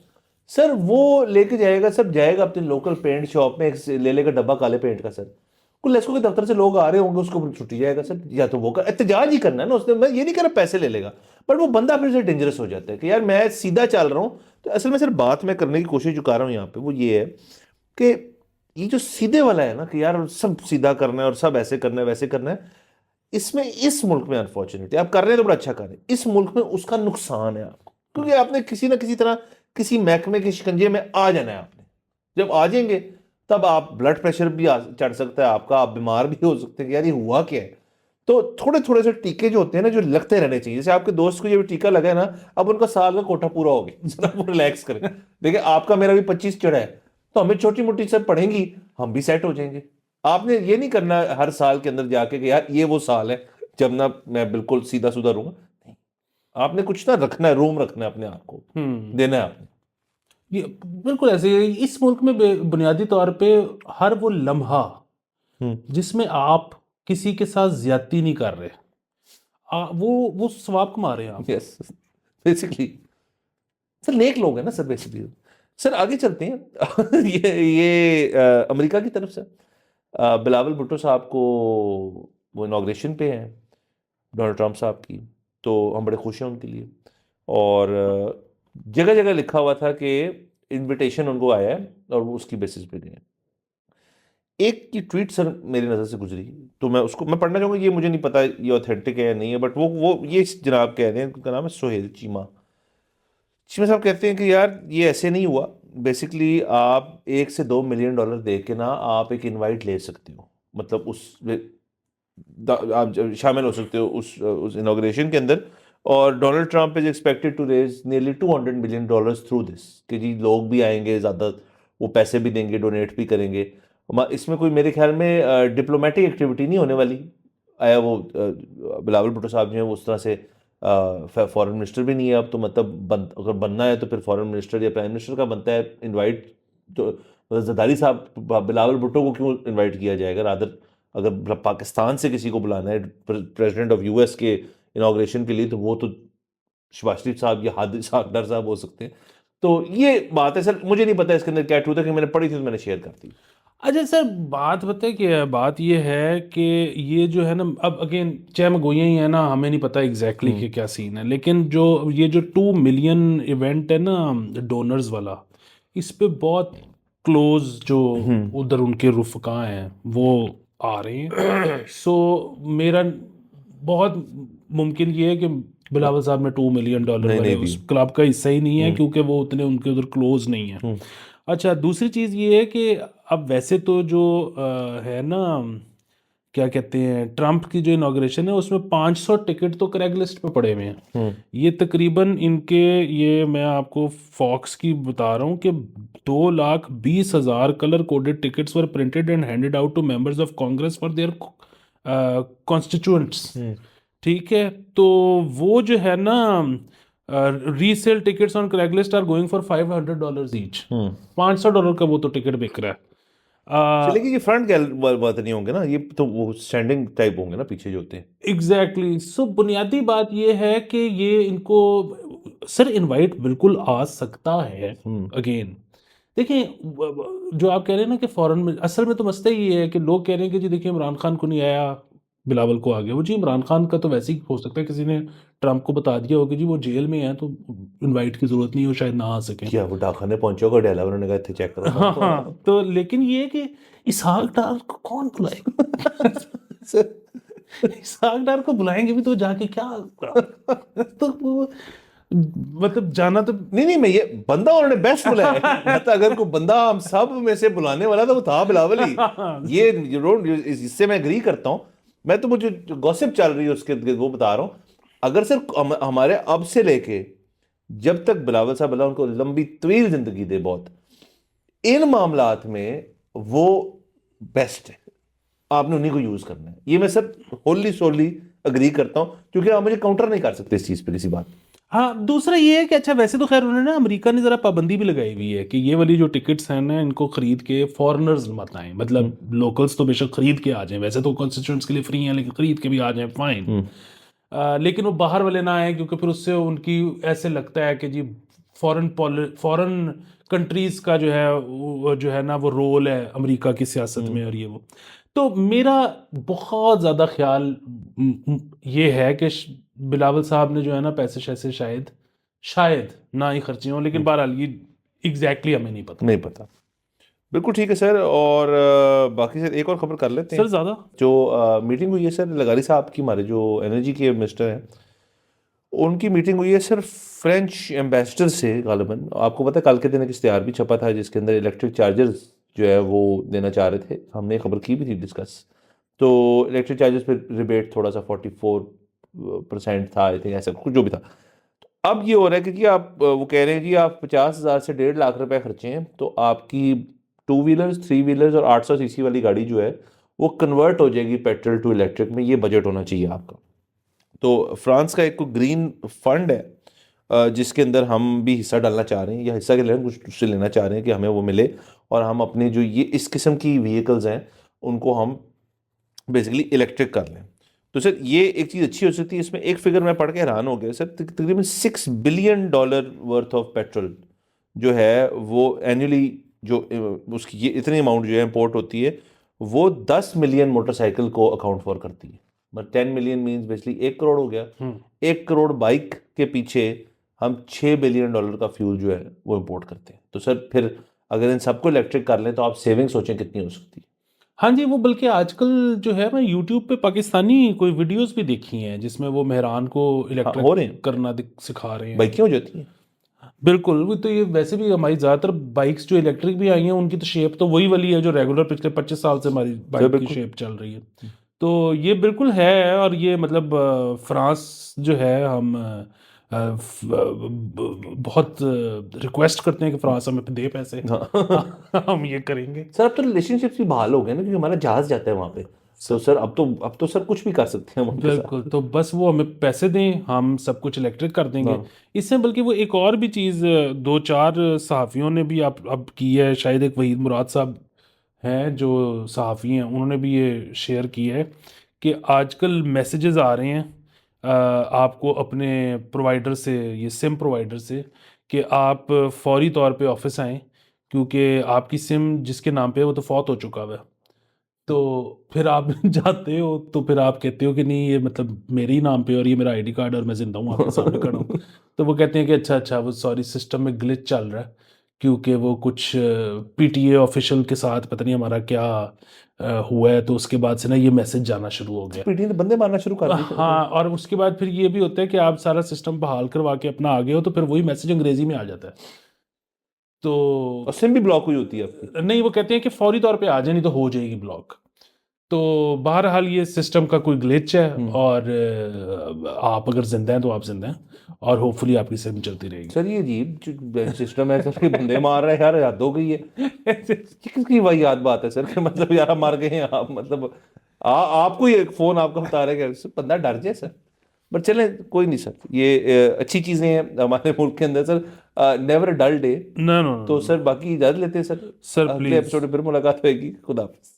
सर, वो लेके जाएगा सब, जाएगा अपने लोकल पेंट शॉप में ले लेगा डब्बा काले पेंट का सर, कुछ लेस्को के दफ्तर से लोग आ रहे होंगे उसको छुट्टी जाएगा सर, या तो वो कर एहतजाज ही करना है ना उसने, मैं ये नहीं कह रहा पैसे ले लेगा, बट वो बंदा फिर से डेंजरस हो जाता है कि यार मैं सीधा चल रहा हूँ। तो असल में सर बात मैं करने की कोशिश जो कर रहा हूँ यहाँ पे वो ये है कि ये जो सीधे वाला है ना कि यार सब सीधा करना है और सब ऐसे करना है वैसे करना है, इसमें इस मुल्क में अनफॉर्चुनेटली आप कर रहे हैं तो बड़ा अच्छा कर रहे हैं, इस मुल्क में उसका नुकसान है आपको, क्योंकि आपने किसी ना किसी तरह किसी महकमे के शिकंजे में आ जाना है आपने, जब आ जाएंगे तब आप ब्लड प्रेशर भी चढ़ सकता है आपका, आप बीमार भी हो सकते हैं कि यार ये हुआ क्या है। तो थोड़े थोड़े से टीके जो होते हैं ना जो लगते रहने चाहिए, जैसे आपके दोस्त को ये टीका लगा है ना, अब उनका साल का कोटा पूरा हो गया, जरा वो रिलैक्स करें। देखिए आपका मेरा भी 25 चढ़ा है तो हमें छोटी मोटी सब पढ़ेंगी, हम भी सेट हो जाएंगे। आपने ये नहीं करना हर साल के अंदर जाके कि यार ये वो साल है जब ना मैं बिल्कुल सीधा सुधा रहूंगा, नहीं, आपने कुछ ना रखना है, रूम रखना है अपने आप को, देना है आपने। ये बिल्कुल ऐसे ही है। इस मुल्क में बुनियादी तौर पे हर वो लम्हा जिसमें आप किसी के साथ ज्यादती नहीं कर रहे, वो सवाब कमा रहे हैं आप। यस बेसिकली सर नेक लोग हैं ना सर बेसिकली। सर आगे चलते हैं ये अमेरिका की तरफ से बिलावल भुट्टो साहब को वो इनाग्रेशन पे हैं डोनाल्ड ट्रंप साहब की, तो हम बड़े खुश हैं उनके लिए, और जगह जगह लिखा हुआ था कि इनविटेशन उनको आया है और वो उसकी बेसिस पे गए हैं। एक की ट्वीट सर मेरी नज़र से गुजरी तो मैं उसको मैं पढ़ना चाहूँगा, ये मुझे नहीं पता ये ऑथेंटिक है या नहीं है, बट वो ये जनाब कह रहे हैं, उनका नाम है सोहेल चीमा। चीमा साहब कहते हैं कि यार ये ऐसे नहीं हुआ, बेसिकली आप $1 से $2 मिलियन दे के ना आप एक इनवाइट ले सकते हो, मतलब आप शामिल हो सकते हो उस इनॉग्रेशन के अंदर, और Donald Trump is expected to raise nearly $200 million through this, कि जी लोग भी आएंगे ज़्यादा, वो पैसे भी देंगे, डोनेट भी करेंगे। इसमें कोई मेरे ख्याल में डिप्लोमेटिक एक्टिविटी नहीं होने वाली, आया वो बिलावल भुट्टो साहब जो है वो उस तरह से फॉरेन मिनिस्टर भी नहीं है अब, तो मतलब अगर बनना है तो फिर फॉरेन मिनिस्टर या प्राइम मिनिस्टर का बनता है इनवाइट, तो मतलब जरदारी साहब बिलावल भुट्टो को क्यों इनवाइट किया जाएगा, रादर अगर पाकिस्तान से किसी को बुलाना है प्रेसिडेंट ऑफ यूएस के इनाग्रेशन के लिए तो वो तो शहबाज शरीफ साहब या हादिर साहब साहब हो सकते हैं। तो ये बात है सर, मुझे नहीं पता इसके अंदर क्या ट्रूथ है, कि मैंने पढ़ी थी तो मैंने शेयर कर दी। अच्छा सर, बात पता है क्या है, बात ये है कि ये जो है ना, अब अगेन चाहे मगोइयाँ ही है ना, हमें नहीं पता एग्जैक्टली कि क्या सीन है, लेकिन जो ये जो 2 मिलियन इवेंट है ना डोनर्स वाला, इस पे बहुत क्लोज जो उधर उनके रुफ़का हैं वो आ रहे हैं। सो मेरा बहुत मुमकिन ये है कि बिलावल साहब ने $2 मिलियन नहीं वाले नहीं उस दी। क्लब का हिस्सा ही नहीं है, क्योंकि वो उतने उनके उधर क्लोज नहीं है। अच्छा, दूसरी चीज़ ये है कि अब वैसे तो जो है ना, क्या कहते हैं, ट्रंप की जो इनाग्रेशन है उसमें 500 टिकट तो क्रैग लिस्ट पे पड़े हुए हैं। ये तकरीबन इनके, ये मैं आपको फॉक्स की बता रहा हूँ कि 2,20,000 colour coded tickets were printed and handed out to members of Congress for their constituents. ठीक है, तो वो जो है ना, resale tickets on Craigslist are going for $500 each. $500 का वो तो टिकट बिक रहा है। लेकिन ये फ्रंट बात नहीं होंगे ना, ये तो वो स्टैंडिंग टाइप होंगे ना पीछे जो होते हैं। एग्जैक्टली सो बुनियादी बात ये है कि ये इनको सर इनवाइट बिल्कुल आ सकता है। अगेन देखिए, जो आप कह रहे हैं ना कि फॉरेन में, असल में तो मसला ये है कि लोग कह रहे हैं कि जी देखिए इमरान खान को नहीं आया, बिलावल को आ गया। वो जी इमरान खान का तो वैसे ही हो सकता है किसी ने ट्रंप को बता दिया हो कि जी वो जेल में है तो इनवाइट की जरूरत नहीं हो, शायद ना आ सके। क्या वो डाकखाने पहुंचे होगा डेला, उन्होंने कहा थे चेक करो। हाँ हाँ, तो लेकिन ये है कि इसहाक डार को कौन बुलाएगा इसहाक डार को बुलाएंगे भी तो जाके क्या तो वो मतलब जाना तो नहीं मैं ये बंदा उन्होंने बेस्ट बुलाया है। मतलब अगर कोई बंदा हम सब में से बुलाने वाला तो वो था बिलावल ही। ये इससे मैं एग्री करता हूँ। मैं तो मुझे गॉसिप चल रही है उसके वो बता रहा हूँ। अगर सर हमारे अब से लेके जब तक बिलावल साहब अल्लाह उनको लंबी तवील जिंदगी दे बहुत, इन मामलात में वो बेस्ट है, आपने उन्हीं को यूज करना है। ये मैं सब होली सोली अग्री करता हूं, क्योंकि आप मुझे काउंटर नहीं कर सकते इस चीज पे किसी बात। हाँ, दूसरा ये है कि अच्छा वैसे तो खैर उन्होंने ना अमेरिका ने जरा पाबंदी भी लगाई हुई है कि ये वाली जो टिकट्स हैं ना इनको खरीद के फॉरेनर्स मत आए, मतलब लोकल्स तो बेशक खरीद के आ जाएं, वैसे तो कॉन्स्टिट्यूएंट्स के लिए फ्री हैं लेकिन खरीद के भी आ जाएं फाइन, लेकिन वो बाहर वाले ना आए क्योंकि फिर उससे उनकी ऐसे लगता है कि जी फॉरेन कंट्रीज का जो है जो है ना वो रोल है अमेरिका की सियासत में और ये वो। तो मेरा बहुत ज़्यादा ख्याल ये है कि बिलावल साहब ने जो है ना पैसे शैसे शायद ना ही खर्चे हों, लेकिन बहरहाल ये एग्जैक्टली हमें नहीं पता। बिल्कुल ठीक है सर। और बाकी सर एक और खबर कर लेते हैं सर ज़्यादा जो मीटिंग हुई है सर लगारी साहब की, हमारे जो एनर्जी के मिनिस्टर हैं, उनकी मीटिंग हुई है सर फ्रेंच एम्बेसडर से गालिबन। आपको पता है कल के दिन एक इश्तिहार भी छपा था जिसके अंदर इलेक्ट्रिक चार्जर्स जो है वो देना चाह रहे थे, हमने खबर की भी थी डिस्कस। तो इलेक्ट्रिक चार्जर्स पे रिबेट थोड़ा सा 44% था आई थिंक, ऐसा कुछ जो भी था। तो अब ये हो रहा है क्योंकि आप वो कह रहे हैं जी आप 50,000 से 1.5 लाख रुपए खर्चे हैं तो आपकी 2 व्हीलर्स 3 व्हीलर्स और 800 सीसी वाली गाड़ी जो है वो कन्वर्ट हो जाएगी पेट्रोल टू इलेक्ट्रिक में। ये बजट होना चाहिए आपका। तो फ्रांस का एक ग्रीन फंड है जिसके अंदर हम भी हिस्सा डालना चाह रहे हैं, या हिस्सा के लिए कुछ उससे लेना चाह रहे हैं कि हमें वो मिले और हम अपने जो ये इस किस्म की व्हीकल्स हैं उनको हम बेसिकली इलेक्ट्रिक कर लें। तो सर ये एक चीज़ अच्छी हो सकती है। इसमें एक फिगर मैं पढ़ के हैरान हो गया सर, तकरीबन $6 बिलियन वर्थ ऑफ पेट्रोल जो है वो एनुअली जो उसकी ये इतनी अमाउंट जो है इंपोर्ट होती है वो 10 मिलियन मोटरसाइकिल को अकाउंट फॉर करती है। But 10 million means basically 1 crore हो गया। 1 करोड़ बाइक के पीछे हम $6 बिलियन का फ्यूल जो है वो इंपोर्ट करते हैं। तो सर फिर अगर इन सबको इलेक्ट्रिक कर लें तो आप सेविंग सोचें कितनी हो सकती है। हाँ जी, वो बल्कि आजकल जो है मैं यूट्यूब पे पाकिस्तानी कोई वीडियोस भी देखी हैं जिसमें वो मेहरान को हो रहे इलेक्ट्रिक हैं, करना सिखा रहे हैं। बाइकें हो जाती हैं। बिल्कुल, वो तो ये वैसे भी हमारी ज़्यादातर बाइक्स जो इलेक्ट्रिक भी आई हैं उनकी तो शेप तो वही वाली है जो रेगुलर पिछले 25 साल से हमारी सर बाइक की बिल्कुल शेप चल रही है। तो ये बिल्कुल है और ये मतलब फ्रांस जो है हम बहुत रिक्वेस्ट करते हैं कि फ्रांस हमें दे पैसे हाँ। हम ये करेंगे। सर अब तो रिलेशनशिप्स भी बहाल हो गए ना, क्योंकि हमारा जहाज जाता है वहां पे। तो सर अब तो सर कुछ भी कर सकते हैं हम उनके साथ। बिल्कुल, तो बस वो हमें पैसे दें हम सब कुछ इलेक्ट्रिक कर देंगे। हाँ। इससे बल्कि वो एक और भी चीज़ 2-4 सहाफ़ियों ने भी अब की है, शायद एक वहीद मुराद साहब हैं जो सहाफ़ी हैं उन्होंने भी ये शेयर की है कि आजकल मैसेजेस आ रहे हैं आपको अपने प्रोवाइडर से, ये सिम प्रोवाइडर से, कि आप फौरी तौर पे ऑफिस आएँ क्योंकि आपकी सिम जिसके नाम पे है वो तो फौत हो चुका हुआ है। तो फिर आप जाते हो तो फिर आप कहते हो कि नहीं ये मतलब मेरे ही नाम पे और ये मेरा आईडी कार्ड और मैं जिंदा हूँ आपके सामने खड़ा हूँ। तो वो कहते हैं कि अच्छा वो सॉरी सिस्टम में ग्लिच चल रहा है क्योंकि वो कुछ पीटीए ऑफिशियल के साथ पता नहीं हमारा क्या हुआ है, तो उसके बाद से ना ये मैसेज जाना शुरू हो गया। पीटी ने बंदे मारना शुरू कर दिए। हाँ, और उसके बाद फिर ये भी होता है कि आप सारा सिस्टम बहाल करवा के अपना आ गए हो तो फिर वही मैसेज अंग्रेजी में आ जाता है। तो और सिम भी ब्लॉक हुई होती है आपकी। नहीं, वो कहते हैं कि फौरी तौर पे आ जाए नहीं तो हो जाएगी ब्लॉक। तो बहरहाल ये सिस्टम का कोई ग्लिच है और आप अगर जिंदा हैं तो आप जिंदा हैं और होपफुली आपकी सिम चलती रहेगी। सर ये अजीब सिस्टम है सर कि बंदे मार रहे हैं यार, हद हो गई है। ये किसकी वही याद बात है सर कि मतलब यार मार गए हैं आप, मतलब आपको ये फोन आपका बता रहे हैं कि बंदा डर जाए सर। बट चले कोई नहीं सर, ये अच्छी चीजें हैं हमारे मुल्क के अंदर sir. Never dull day. No no तो सर बाकी इजाजत लेते हैं सर, सर अगले प्लीज एपिसोड में फिर मुलाकात होगी। खुदा हाफिज़।